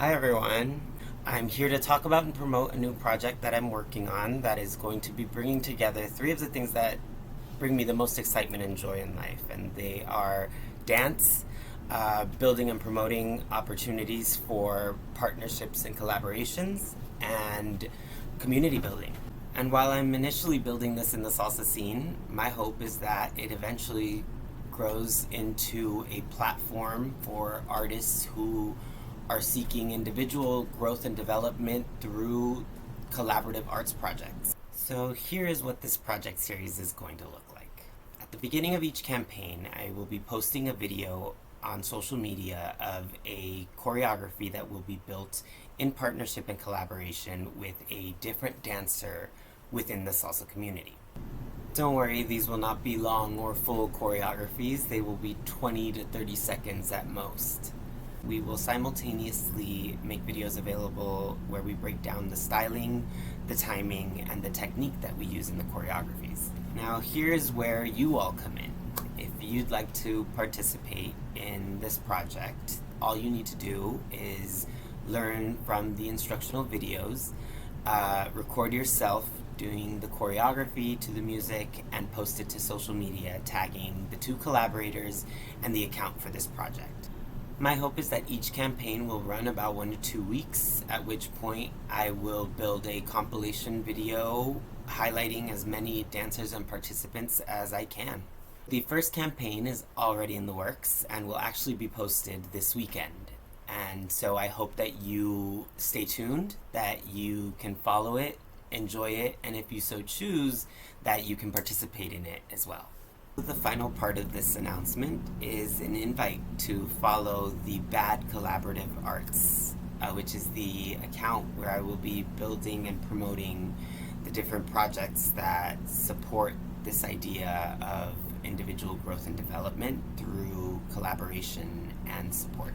Hi everyone. I'm here to talk about and promote a new project that I'm working on that is going to be bringing together three of the things that bring me the most excitement and joy in life. And they are dance, building and promoting opportunities for partnerships and collaborations, and community building. And while I'm initially building this in the salsa scene, my hope is that it eventually grows into a platform for artists who are seeking individual growth and development through collaborative arts projects. So here is what this project series is going to look like. At the beginning of each campaign, I will be posting a video on social media of a choreography that will be built in partnership and collaboration with a different dancer within the salsa community. Don't worry, these will not be long or full choreographies. They will be 20 to 30 seconds at most. We will simultaneously make videos available where we break down the styling, the timing, and the technique that we use in the choreographies. Now here's where you all come in. If you'd like to participate in this project, all you need to do is learn from the instructional videos, record yourself doing the choreography to the music, and post it to social media, tagging the two collaborators and the account for this project. My hope is that each campaign will run about 1 to 2 weeks, at which point I will build a compilation video highlighting as many dancers and participants as I can. The first campaign is already in the works and will actually be posted this weekend. And so I hope that you stay tuned, that you can follow it, enjoy it, and if you so choose, that you can participate in it as well. The final part of this announcement is an invite to follow the B.A.D Collaborative Arts, which is the account where I will be building and promoting the different projects that support this idea of individual growth and development through collaboration and support.